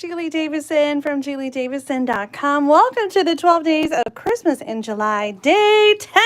Julie Davison from juliedavison.com. Welcome to the 12 days of Christmas in July, day 10.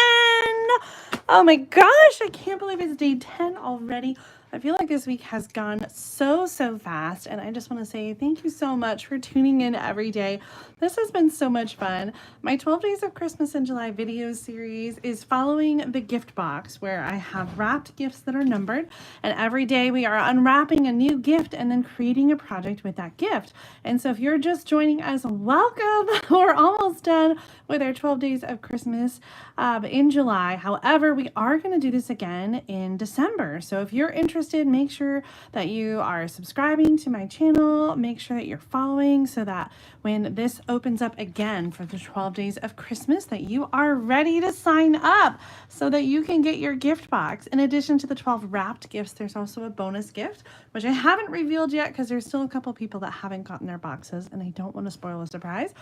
Oh my gosh, I can't believe it's day 10 already. I feel like this week has gone so fast, and I just want to say thank you so much for tuning in every day. This has been so much fun. My 12 Days of Christmas in July video series is following the gift box, where I have wrapped gifts that are numbered, and every day we are unwrapping a new gift and then creating a project with that gift. And so if you're just joining us, welcome. We're almost done with our 12 Days of Christmas in July. However, we are going to do this again in December. So if you're interested, make sure that you are subscribing to my channel. Make sure that you're following so that when this opens up again for the 12 Days of Christmas, that you are ready to sign up so that you can get your gift box. In addition to the 12 wrapped gifts, there's also a bonus gift, which I haven't revealed yet because there's still a couple people that haven't gotten their boxes and I don't want to spoil a surprise.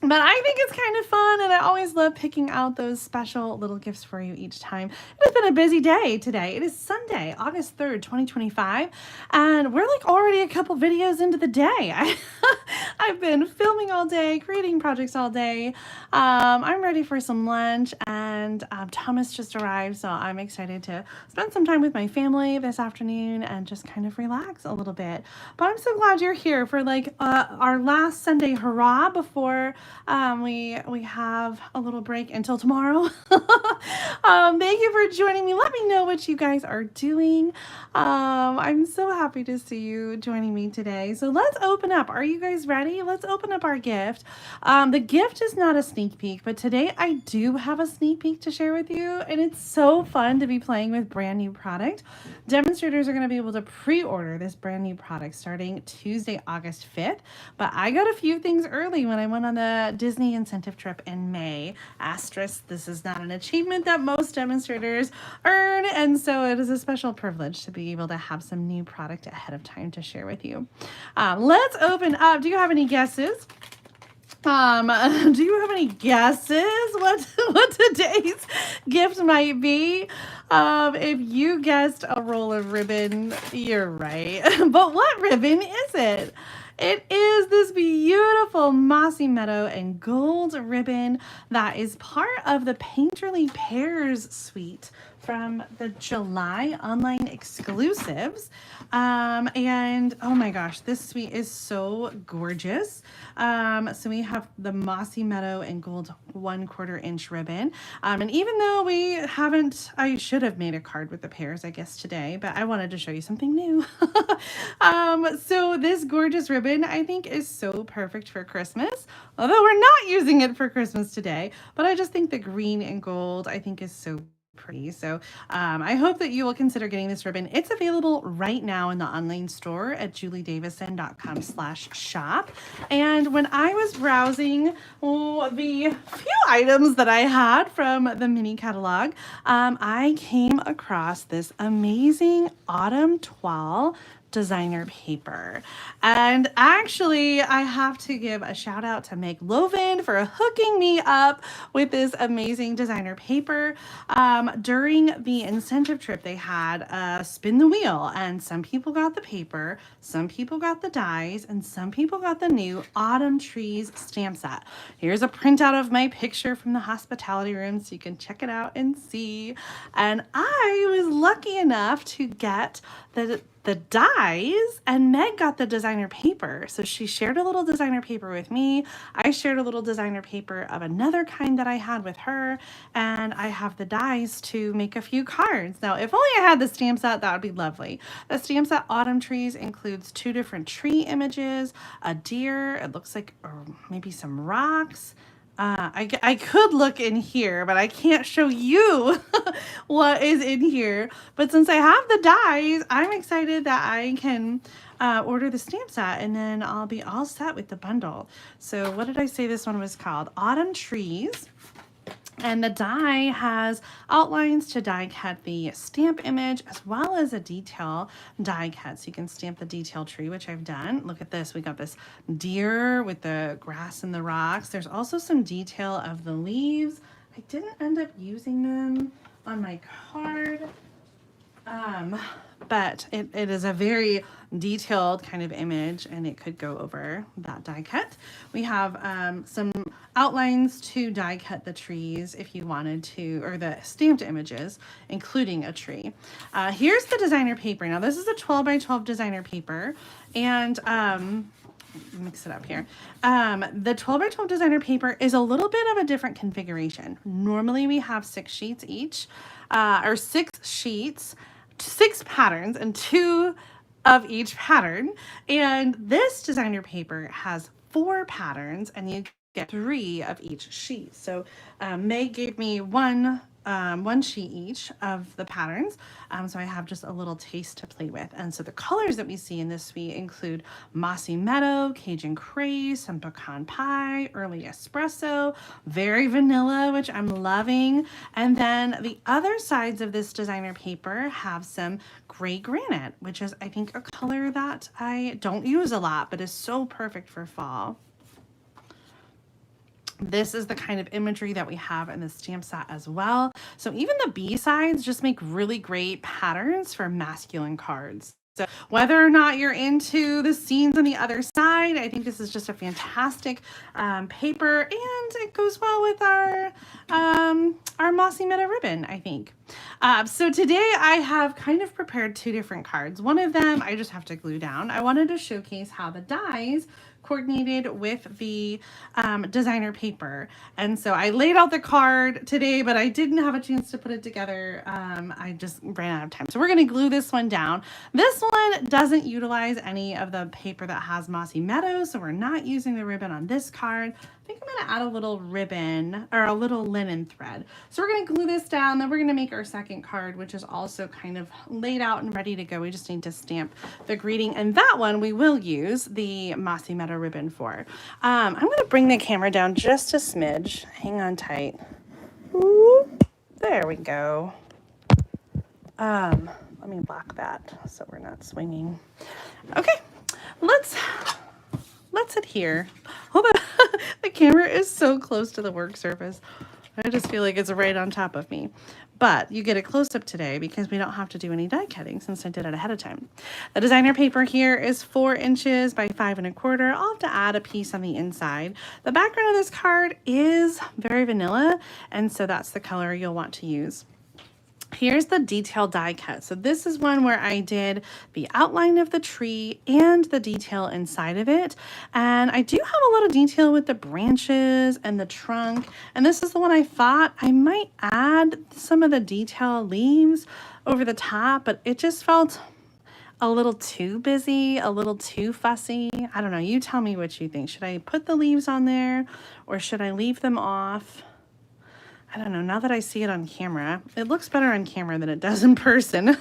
But I think it's kind of fun, and I always love picking out those special little gifts for you each time. It has been a busy day today. It is Sunday, August 3rd, 2025, and we're like already a couple videos into the day. I've been filming all day, creating projects all day. I'm ready for some lunch, and Thomas just arrived, so I'm excited to spend some time with my family this afternoon and just kind of relax a little bit. But I'm so glad you're here for like our last Sunday hurrah before we have a little break until tomorrow. Thank you for joining me. Let me know what you guys are doing. I'm so happy to see you joining me today. So let's open up. Are you guys ready? Let's open up our gift. The gift is not a sneak peek, but today I do have a sneak peek to share with you, and it's so fun to be playing with brand new product. Demonstrators are going to be able to pre-order this brand new product starting Tuesday, August 5th, but I got a few things early when I went on the Disney incentive trip in May. Asterisk, this is not an achievement that most demonstrators earn, and so it is a special privilege to be able to have some new product ahead of time to share with you. Let's open up. Do you have any guesses? Do you have any guesses what today's gift might be? If you guessed a roll of ribbon, you're right. But what ribbon is it? It is this beautiful mossy meadow and gold ribbon that is part of the Painterly Pears suite from the July online exclusives. And oh my gosh, this suite is so gorgeous. So we have the mossy meadow and gold 1/4 inch ribbon. And even though we haven't, I should have made a card with the pears, I guess, today, but I wanted to show you something new. So this gorgeous ribbon, I think, is so perfect for Christmas, although we're not using it for Christmas today, but I just think the green and gold, I think, is so pretty. So I hope that you will consider getting this ribbon. It's available right now in the online store at juliedavison.com/shop. And when I was browsing the few items that I had from the mini catalog, I came across this amazing autumn toile designer paper. And actually, I have to give a shout out to Meg Loven for hooking me up with this amazing designer paper. During the incentive trip, they had spin the wheel, and some people got the paper, some people got the dies, and some people got the new Autumn Trees stamp set. Here's a printout of my picture from the hospitality room so you can check it out and see. And I was lucky enough to get the dies, and Meg got the designer paper. So she shared a little designer paper with me. I shared a little designer paper of another kind that I had with her, and I have the dies to make a few cards. Now, if only I had the stamp set, that would be lovely. The stamp set Autumn Trees includes 2 different tree images, a deer, it looks like, or maybe some rocks. I could look in here, but I can't show you what is in here. But since I have the dies, I'm excited that I can order the stamp set, and then I'll be all set with the bundle. So what did I say this one was called? Autumn Trees. And the die has outlines to die cut the stamp image as well as a detail die cut. So you can stamp the detail tree, which I've done. Look at this. We got this deer with the grass and the rocks. There's also some detail of the leaves. I didn't end up using them on my card. but it is a very detailed kind of image, and it could go over that die cut. We have some outlines to die cut the trees if you wanted to, or the stamped images, including a tree. Here's the designer paper. Now this is a 12 by 12 designer paper, and mix it up here. The 12 by 12 designer paper is a little bit of a different configuration. Normally we have 6 sheets each, or 6 sheets, 6 patterns, and 2 of each pattern. And this designer paper has 4 patterns, and you get 3 of each sheet. So May gave me one sheet each of the patterns. So I have just a little taste to play with. And so the colors that we see in this suite include Mossy Meadow, Cajun Craze, some pecan pie, early espresso, very vanilla, which I'm loving. And then the other sides of this designer paper have some gray granite, which is, I think, a color that I don't use a lot, but is so perfect for fall. This is the kind of imagery that we have in the stamp set as well. So even the B sides just make really great patterns for masculine cards. So whether or not you're into the scenes on the other side, I think this is just a fantastic paper, and it goes well with our Mossy Meadow ribbon, I think. So today I have kind of prepared 2 different cards. One of them I just have to glue down. I wanted to showcase how the dies coordinated with the designer paper. And so I laid out the card today, but I didn't have a chance to put it together. I just ran out of time. So we're going to glue this one down. This one doesn't utilize any of the paper that has Mossy Meadows, so we're not using the ribbon on this card. I think I'm going to add a little ribbon or a little linen thread. So we're going to glue this down, then we're going to make our second card, which is also kind of laid out and ready to go. We just need to stamp the greeting, and that one we will use the Mossy Meadow ribbon for. I'm going to bring the camera down just a smidge. Hang on tight. Ooh, there we go. Let me block that so we're not swinging. Okay, let's adhere. Hold on. The camera is so close to the work surface. I just feel like it's right on top of me. But you get a close-up today because we don't have to do any die cutting since I did it ahead of time. The designer paper here is 4 inches by 5 1/4. I'll have to add a piece on the inside. The background of this card is very vanilla, and so that's the color you'll want to use. Here's the detailed die cut. So this is one where I did the outline of the tree and the detail inside of it. And I do have a lot of detail with the branches and the trunk. And this is the one I thought I might add some of the detail leaves over the top, but it just felt a little too busy, a little too fussy. I don't know. You tell me what you think. Should I put the leaves on there or should I leave them off? I don't know, now that I see it on camera, it looks better on camera than it does in person.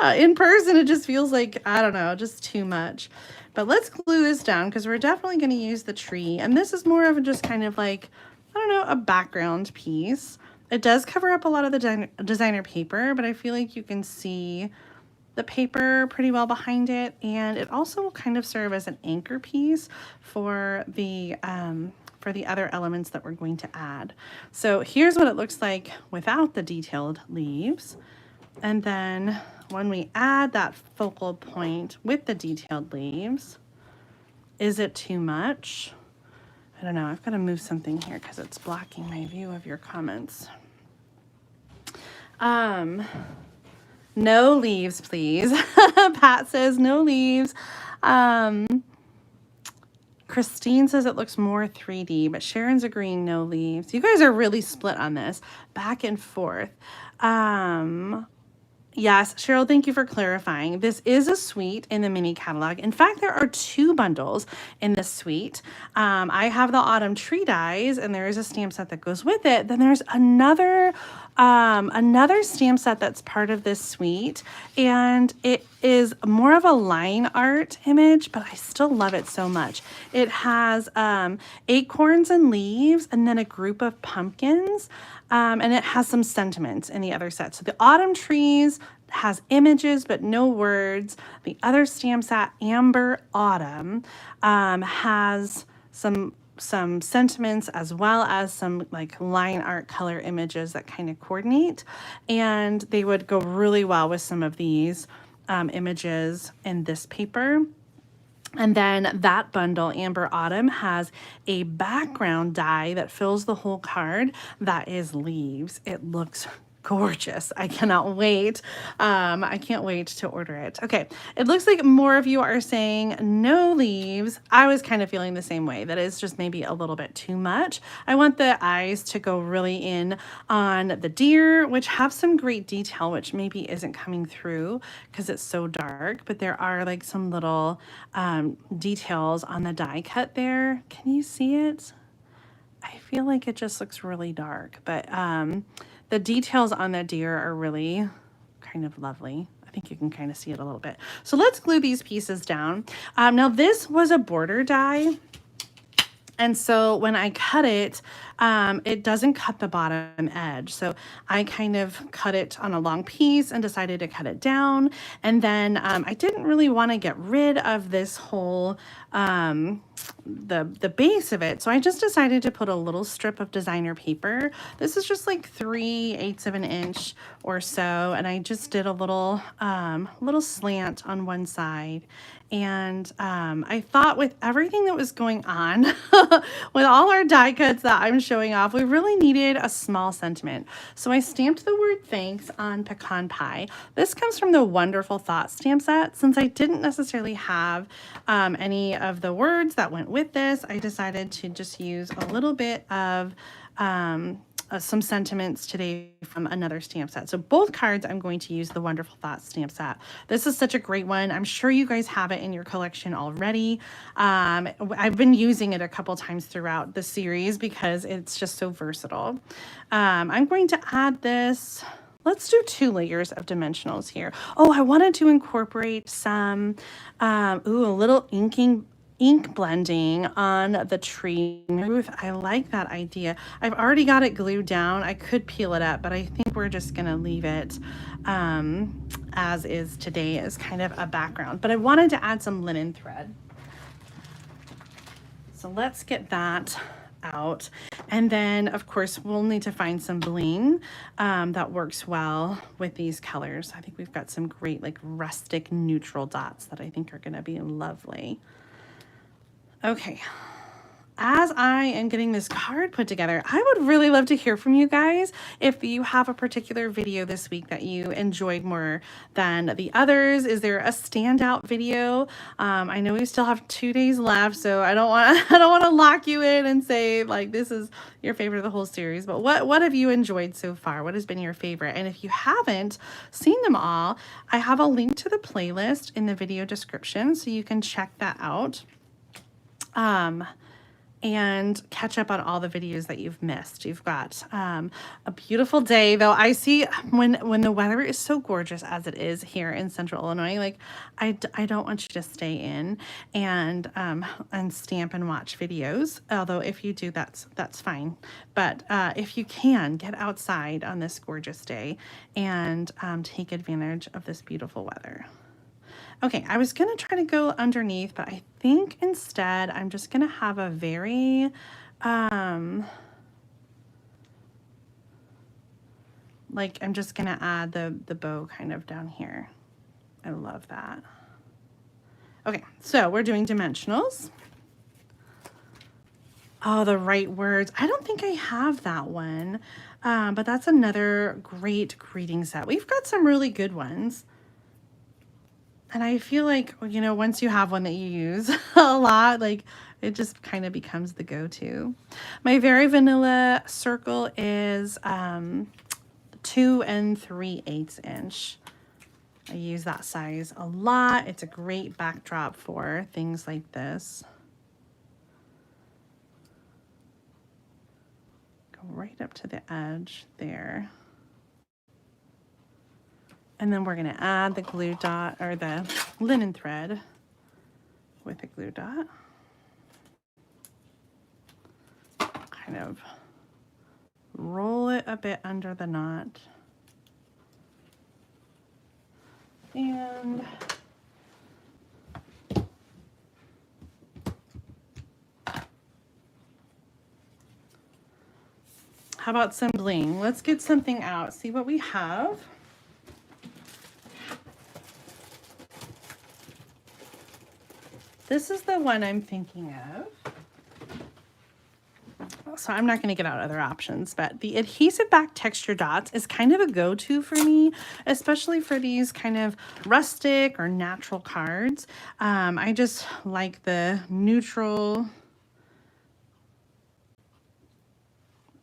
In person, it just feels like, I don't know, just too much. But let's glue this down because we're definitely going to use the tree. And this is more of just kind of like, I don't know, a background piece. It does cover up a lot of the designer paper, but I feel like you can see the paper pretty well behind it. And it also will kind of serve as an anchor piece for the other elements that we're going to add. So here's what it looks like without the detailed leaves. And then when we add that focal point with the detailed leaves, is it too much? I don't know. I've got to move something here because it's blocking my view of your comments. No leaves, please. Pat says no leaves. Christine says it looks more 3D, but Sharon's agreeing no leaves. You guys are really split on this, back and forth. Yes, Cheryl, thank you for clarifying. This is a suite in the mini catalog. In fact, there are 2 bundles in this suite. I have the autumn tree dies, and there is a stamp set that goes with it. Then there's another stamp set that's part of this suite, and it is more of a line art image, but I still love it so much. It has acorns and leaves, and then a group of pumpkins. And it has some sentiments in the other set. So the autumn trees has images but no words. The other stamp set, Amber Autumn, has some sentiments as well as some like line art color images that kind of coordinate. And they would go really well with some of these images in this paper. And then that bundle, Amber Autumn, has a background die that fills the whole card that is leaves. It looks gorgeous. I cannot wait. I can't wait to order it. Okay, it looks like more of you are saying no leaves. I was kind of feeling the same way. That is just maybe a little bit too much. I want the eyes to go really in on the deer, which have some great detail, which maybe isn't coming through because it's so dark, but there are like some little details on the die cut there. Can you see it? I feel like it just looks really dark, but the details on the deer are really kind of lovely. I think you can kind of see it a little bit. So let's glue these pieces down. Now this was a border die. And so when I cut it, it doesn't cut the bottom edge. So I kind of cut it on a long piece and decided to cut it down. And then I didn't really want to get rid of this whole, the base of it. So I just decided to put a little strip of designer paper. This is just like 3/8 of an inch or so. And I just did a little, little slant on one side. And I thought with everything that was going on, with all our die cuts that I'm showing off, we really needed a small sentiment. So I stamped the word thanks on pecan pie. This comes from the Wonderful Thought stamp set. Since I didn't necessarily have any of the words that went with this, I decided to just use a little bit of some sentiments today from another stamp set. So both cards, I'm going to use the Wonderful Thoughts stamp set. This is such a great one. I'm sure you guys have it in your collection already. I've been using it a couple times throughout the series because it's just so versatile. I'm going to add this. Let's do 2 layers of dimensionals here. Oh, I wanted to incorporate some, a little ink blending on the tree roof. I like that idea. I've already got it glued down. I could peel it up, but I think we're just gonna leave it as is today as kind of a background. But I wanted to add some linen thread. So let's get that out. And then of course we'll need to find some bling that works well with these colors. I think we've got some great like rustic neutral dots that I think are going to be lovely. Okay, as I am getting this card put together, I would really love to hear from you guys if you have a particular video this week that you enjoyed more than the others. Is there a standout video? I know we still have 2 days left, so I don't want to lock you in and say like this is your favorite of the whole series. But what have you enjoyed so far? What has been your favorite? And if you haven't seen them all, I have a link to the playlist in the video description, so you can check that out. And catch up on all the videos that you've missed. You've got a beautiful day, though. I see when the weather is so gorgeous as it is here in Central Illinois, like I don't want you to stay in and stamp and watch videos. Although if you do, that's fine. But if you can, get outside on this gorgeous day and take advantage of this beautiful weather. Okay, I was going to try to go underneath, but I think instead I'm just going to have a very, like I'm just going to add the bow kind of down here. I love that. Okay, so we're doing dimensionals. Oh, the right words. I don't think I have that one, but that's another great greeting set. We've got some really good ones. And I feel like, you know, once you have one that you use a lot, like it just kind of becomes the go-to. My very vanilla circle is 2 3/8 inch. I use that size a lot. It's a great backdrop for things like this. Go right up to the edge there. And then we're going to add the glue dot or the linen thread with the glue dot. Kind of roll it a bit under the knot. And how about some bling? Let's get something out, see what we have. This is the one I'm thinking of. So I'm not going to get out other options, but the adhesive back texture dots is kind of a go-to for me, especially for these kind of rustic or natural cards. I just like the neutral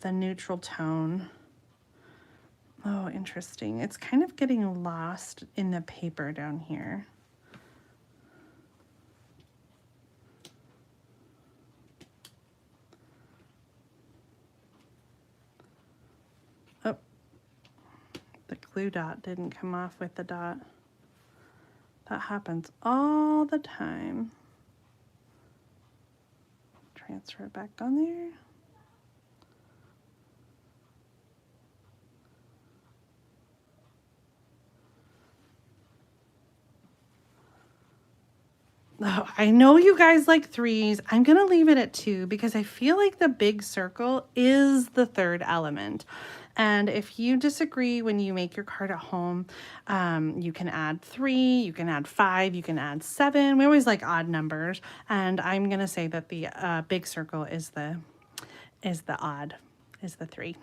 tone. Oh, interesting. It's kind of getting lost in the paper down here. Oh, the glue dot didn't come off with the dot. That happens all the time. Transfer it back on there. Oh, I know you guys like 3s. I'm going to leave it at 2 because I feel like the big circle is the third element. And if you disagree when you make your card at home, you can add 3, you can add 5, you can add 7. We always like odd numbers. And I'm going to say that the big circle is the 3.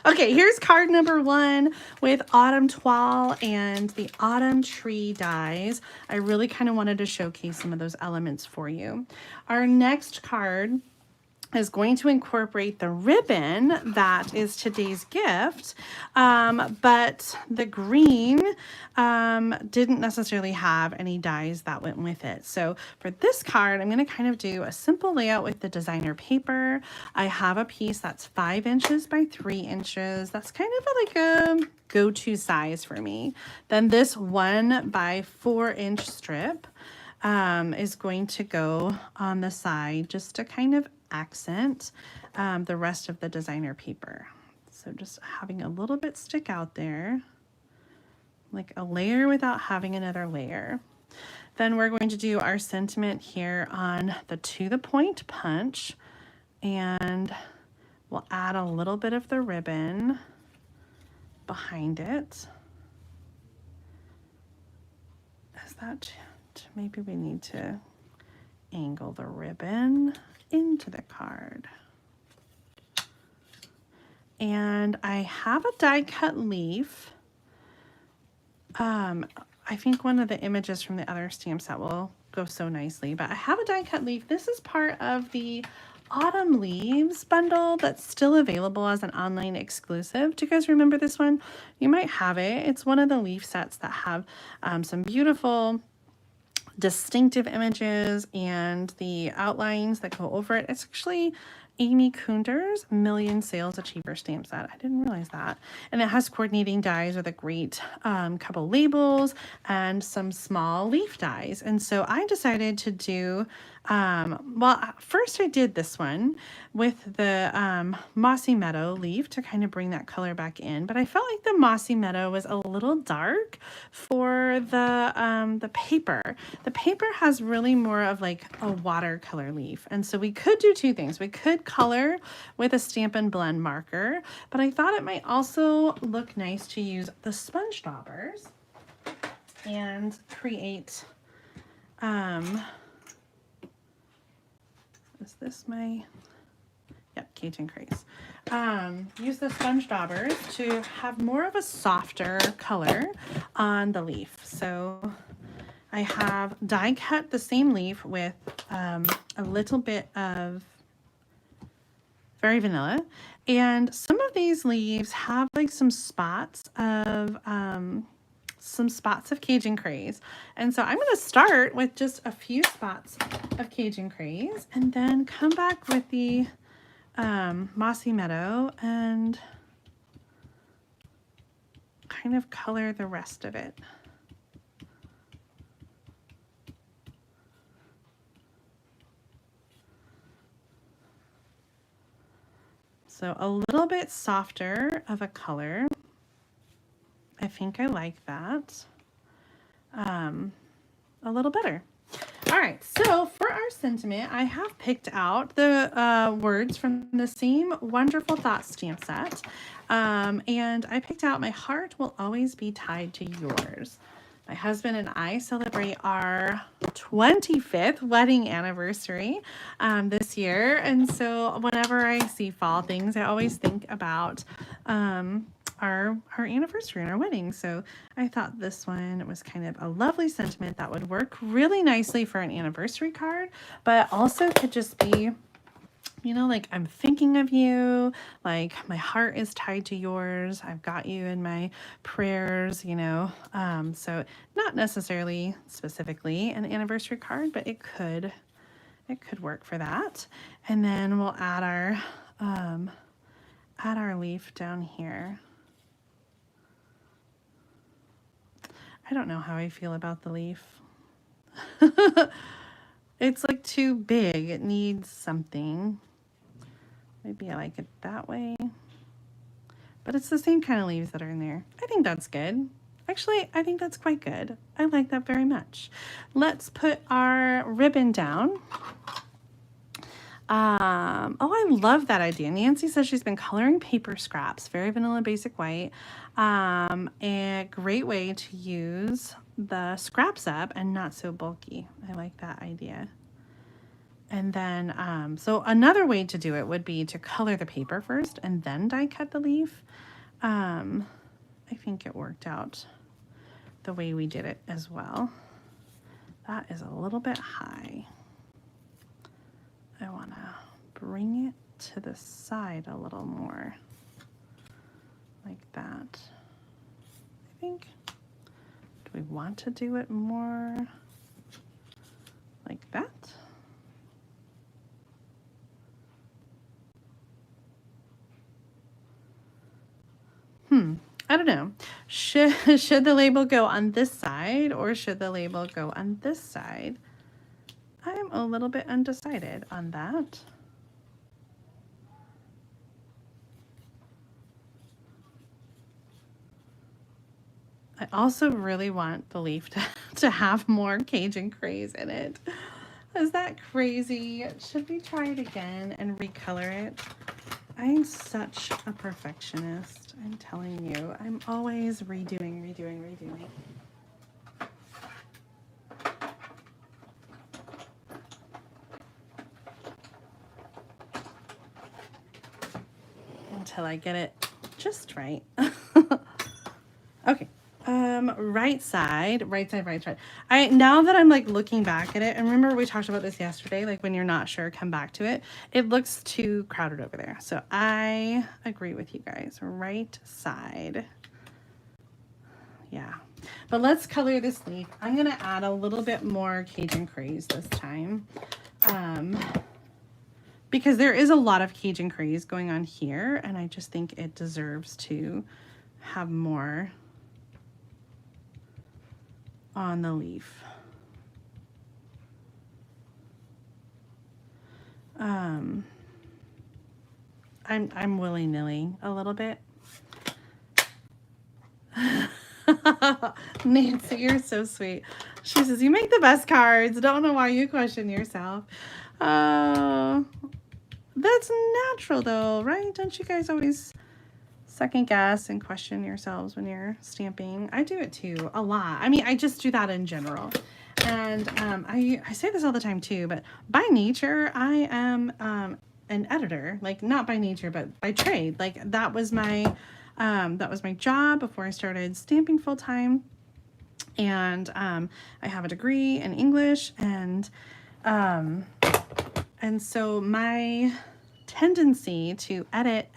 Okay, here's card number 1 with Autumn Toile and the Autumn Tree dies. I really kind of wanted to showcase some of those elements for you. Our next card is going to incorporate the ribbon that is today's gift, but the green didn't necessarily have any dies that went with it. So for this card, I'm going to kind of do a simple layout with the designer paper. I have a piece that's 5 inches by 3 inches. That's kind of like a go-to size for me. Then this 1 by 4 inch strip is going to go on the side just to kind of accent the rest of the designer paper. So just having a little bit stick out there, like a layer without having another layer. Then we're going to do our sentiment here on the To the Point punch, and we'll add a little bit of the ribbon behind it. Is that, maybe we need to angle the ribbon into the card. And I have a die cut leaf. I think one of the images from the other stamp set will go so nicely, but I have a die cut leaf. This is part of the Autumn Leaves bundle that's still available as an online exclusive. Do you guys remember this one? You might have it. It's one of the leaf sets that have some beautiful distinctive images and the outlines that go over it. It's actually Amy Kunder's Million Sales Achiever stamp set. I didn't realize that. And it has coordinating dies with a great couple labels and some small leaf dies. And so I decided to do, well, first I did this one with the Mossy Meadow leaf to kind of bring that color back in. But I felt like the Mossy Meadow was a little dark for the paper. The paper has really more of like a watercolor leaf. And so we could do 2 things. We could color with a Stampin' Blend marker, but I thought it might also look nice to use the sponge daubers and create, is this my, yep, Cajun Craze. Use the sponge daubers to have more of a softer color on the leaf. So I have die cut the same leaf with a little bit of Very Vanilla. And some of these leaves have like some spots of Cajun Craze. And so I'm going to start with just a few spots of Cajun Craze and then come back with the Mossy Meadow and kind of color the rest of it. So a little bit softer of a color. I think I like that a little better. All right, so for our sentiment, I have picked out the words from the same Wonderful Thoughts stamp set. And I picked out My Heart Will Always Be Tied to Yours. my husband and I celebrate our 25th wedding anniversary this year. And so whenever I see fall things, I always think about our anniversary and our wedding. So I thought this one was kind of a lovely sentiment that would work really nicely for an anniversary card, but also could just be, you know, like I'm thinking of you, like my heart is tied to yours. I've got you in my prayers, you know. So not necessarily specifically an anniversary card, but it could work for that. And then we'll add our leaf down here. I don't know how I feel about the leaf. It's like too big. It needs something. Maybe I like it that way. But it's the same kind of leaves that are in there. I think that's good. Actually, I think that's quite good. I like that very much. Let's put our ribbon down. Oh, I love that idea. Nancy says she's been coloring paper scraps, very vanilla basic white. A great way to use the scraps up and not so bulky. I like that idea. And then, so another way to do it would be to color the paper first and then die cut the leaf. I think it worked out the way we did it as well. That is a little bit high. I want to bring it to the side a little more, like that. I think, do we want to do it more like that? I don't know. Should the label go on this side or should the label go on this side? I'm a little bit undecided on that. I also really want the leaf to have more Cajun craze in it. Is that crazy? Should we try it again and recolor it? I'm such a perfectionist. I'm telling you, I'm always redoing. Until I get it just right. Okay. Right side. Now that I'm like looking back at it, and remember we talked about this yesterday, like when you're not sure, come back to it. It looks too crowded over there. So I agree with you guys. Right side. Yeah. But let's color this leaf. I'm going to add a little bit more Cajun craze this time. Because there is a lot of Cajun craze going on here, and I just think it deserves to have more on the leaf. I'm willy-nilly a little bit. Nancy, you're so sweet. She says, you make the best cards. Don't know why you question yourself. That's natural though, right? Don't you guys always second guess and question yourselves when you're stamping? I do it too, a lot. I mean, I just do that in general. And I say this all the time too, but by nature, I am an editor. Like, not by nature, but by trade. Like, that was my job before I started stamping full time. And I have a degree in English, and so my tendency to edit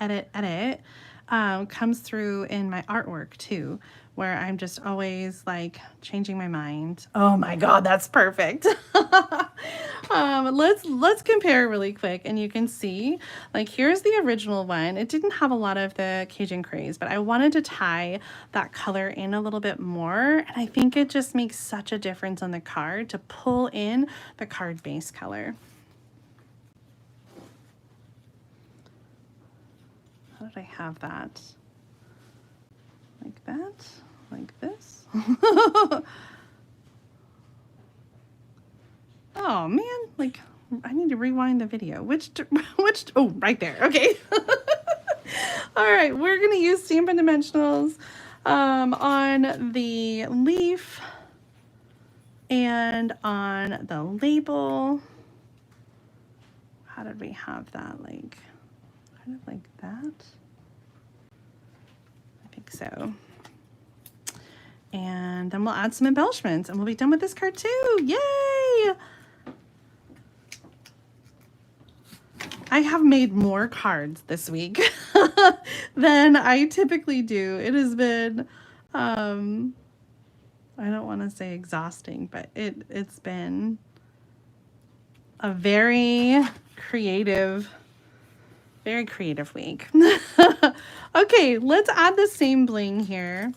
comes through in my artwork too, where I'm just always like changing my mind. Oh my God, that's perfect. Let's compare really quick, and you can see, like, here's the original one. It didn't have a lot of the Cajun craze, but I wanted to tie that color in a little bit more, and I think it just makes such a difference on the card to pull in the card base color. How did I have that? Like that? Like this? Oh man, like I need to rewind the video. Which, oh, right there. Okay. All right, we're gonna use Stampin' Dimensionals on the leaf. And on the label, how did we have that? Like, kind of like that? I think so. And then we'll add some embellishments and we'll be done with this card too. Yay! I have made more cards this week than I typically do. It has been, I don't want to say exhausting, but it's been a very creative week. Okay, let's add the same bling here.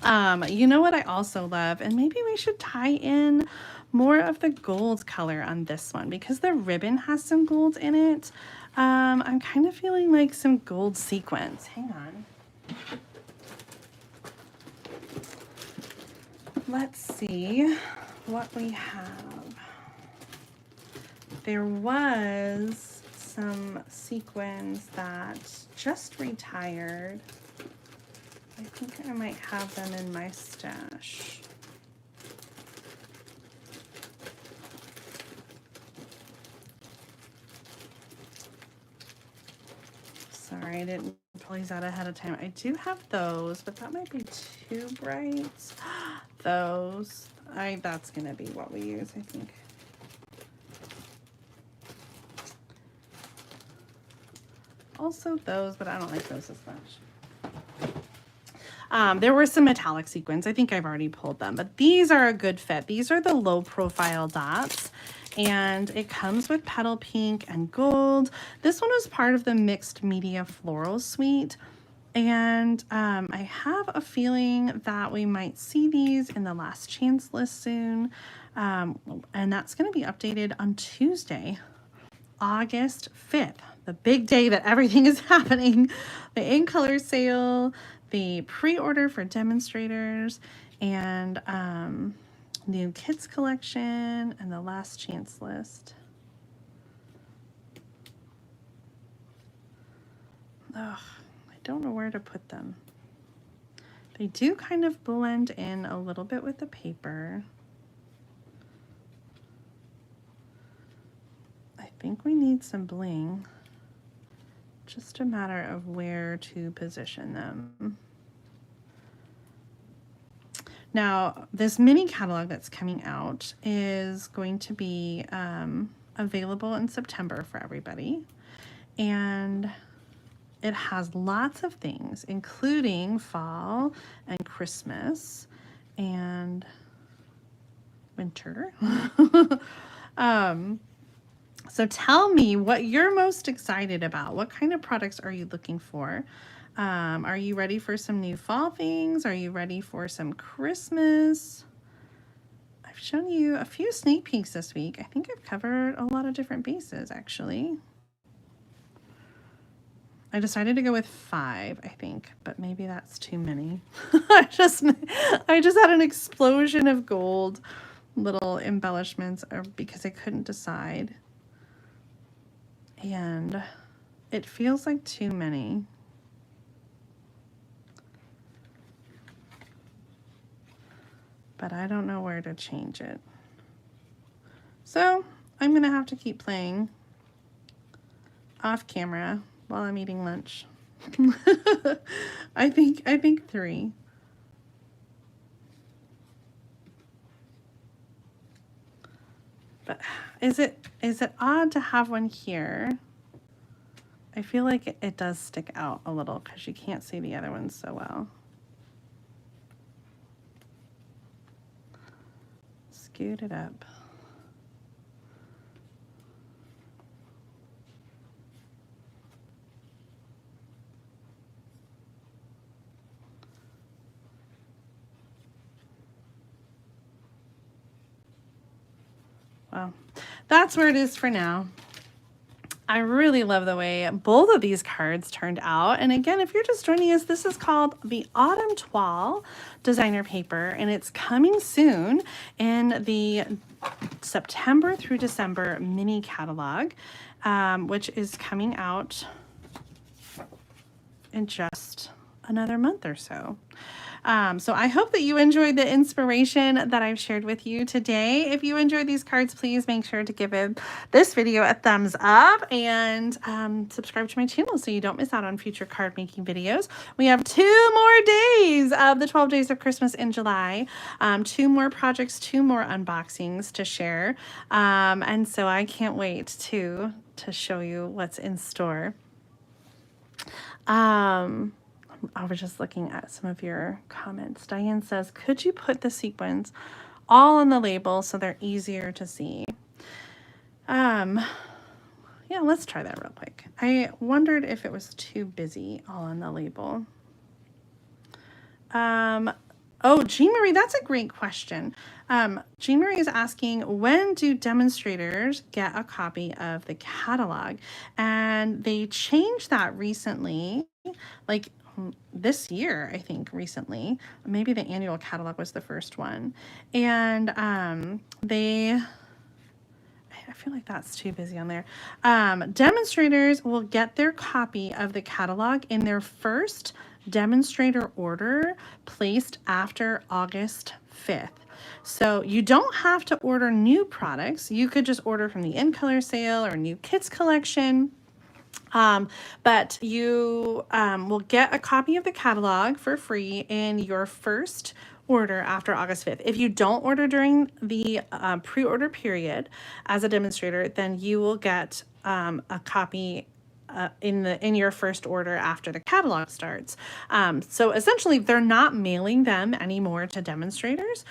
You know what I also love, and maybe we should tie in more of the gold color on this one because the ribbon has some gold in it. I'm kind of feeling like some gold sequins. Hang on. Let's see what we have. There was some sequins that just retired. I think I might have them in my stash. Sorry, I didn't pull these out ahead of time. I do have those, but that might be too bright. Those, that's gonna be what we use, I think. Also those, but I don't like those as much. There were some metallic sequins. I think I've already pulled them, but these are a good fit. These are the low profile dots, and it comes with petal pink and gold. This one was part of the mixed media floral suite. And I have a feeling that we might see these in the last chance list soon. And that's going to be updated on Tuesday, August 5th, the big day that everything is happening. The in color sale, the pre-order for demonstrators, and new kids collection, and the last chance list. Ugh. Don't know where to put them. They do kind of blend in a little bit with the paper. I think we need some bling. Just a matter of where to position them. Now, this mini catalog that's coming out is going to be available in September for everybody. And it has lots of things, including fall and Christmas and winter. So tell me what you're most excited about. What kind of products are you looking for? Are you ready for some new fall things? Are you ready for some Christmas? I've shown you a few sneak peeks this week. I think I've covered a lot of different bases, actually. I decided to go with 5, I think, but maybe that's too many. I just had an explosion of gold little embellishments because I couldn't decide. And it feels like too many. But I don't know where to change it. So I'm gonna have to keep playing off camera while I'm eating lunch. I think 3. But is it odd to have one here? I feel like it does stick out a little because you can't see the other ones so well. Scoot it up. Well, that's where it is for now. I really love the way both of these cards turned out. And again, if you're just joining us, this is called the Autumn Toile designer paper, and it's coming soon in the September through December mini catalog, which is coming out in just another month or so. So I hope that you enjoyed the inspiration that I've shared with you today. If you enjoyed these cards, please make sure to give this video a thumbs up and subscribe to my channel so you don't miss out on future card making videos. We have 2 more days of the 12 days of Christmas in July, 2 more projects, 2 more unboxings to share. And so I can't wait to show you what's in store. I was just looking at some of your comments. Diane says, could you put the sequins all on the label so they're easier to see? Yeah, let's try that real quick. I wondered if it was too busy all on the label. Oh, Jean Marie, that's a great question. Jean Marie is asking, when do demonstrators get a copy of the catalog? And they changed that recently, like this year, I think recently. Maybe the annual catalog was the first one. And I feel like that's too busy on there. Demonstrators will get their copy of the catalog in their first demonstrator order placed after August 5th. So you don't have to order new products. You could just order from the In Color sale or new kits collection. But you will get a copy of the catalog for free in your first order after August 5th. If you don't order during the pre-order period as a demonstrator, then you will get a copy in your first order after the catalog starts. So essentially, they're not mailing them anymore to demonstrators.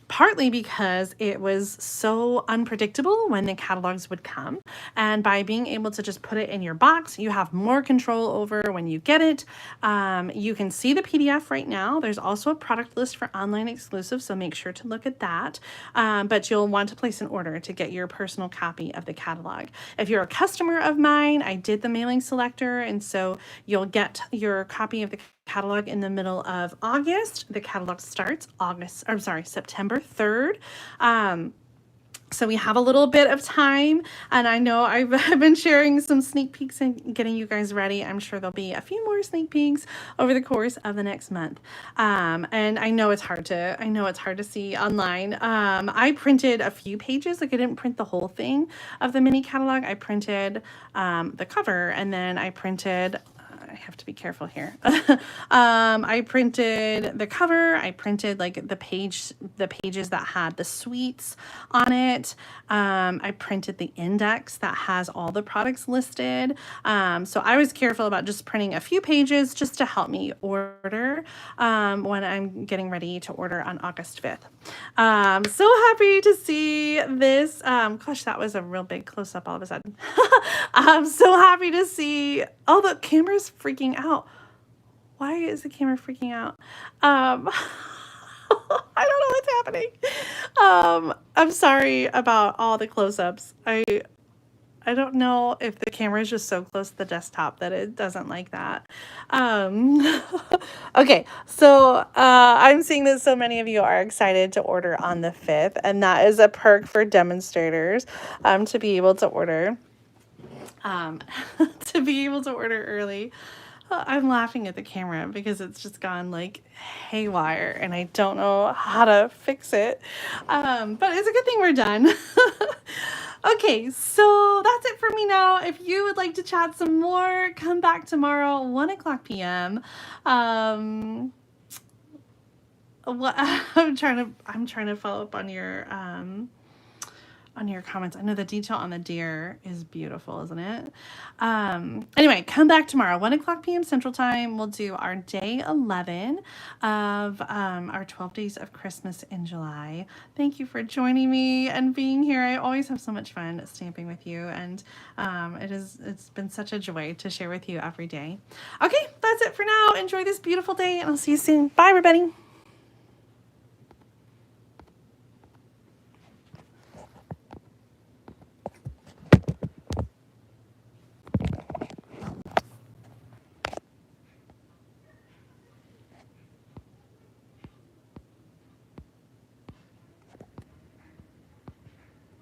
Partly because it was so unpredictable when the catalogs would come. And by being able to just put it in your box, you have more control over when you get it. You can see the PDF right now. There's also a product list for online exclusives, so make sure to look at that. But you'll want to place an order to get your personal copy of the catalog. If you're a customer of mine, I did the mailing selector, and so you'll get your copy of the catalog in the middle of August. The catalog starts September 3rd. So we have a little bit of time, and I know I've been sharing some sneak peeks and getting you guys ready. I'm sure there'll be a few more sneak peeks over the course of the next month. And I know it's hard to see online. I printed a few pages, like I didn't print the whole thing of the mini catalog. I printed the cover, and then I printed I have to be careful here. I printed the cover. I printed like the pages that had the suites on it. I printed the index that has all the products listed. So I was careful about just printing a few pages just to help me order when I'm getting ready to order on August 5th. So happy to see this. Gosh, that was a real big close-up all of a sudden. I'm so happy to see. Oh, the camera's freaking out. Why is the camera freaking out? I don't know what's happening. I'm sorry about all the close-ups. I don't know if the camera is just so close to the desktop that it doesn't like that. Okay, so I'm seeing that so many of you are excited to order on the 5th, and that is a perk for demonstrators to be able to order. To be able to order early. I'm laughing at the camera because it's just gone like haywire and I don't know how to fix it. But it's a good thing we're done. Okay, so that's it for me now. If you would like to chat some more, come back tomorrow, 1:00 p.m. I'm trying to follow up on your comments. I know the detail on the deer is beautiful, isn't it? Anyway, come back tomorrow, 1:00 p.m. Central Time. We'll do our day 11 of our 12 days of Christmas in July. Thank you for joining me and being here. I always have so much fun stamping with you, and it's been such a joy to share with you every day. Okay, that's it for now. Enjoy this beautiful day, and I'll see you soon. Bye, everybody.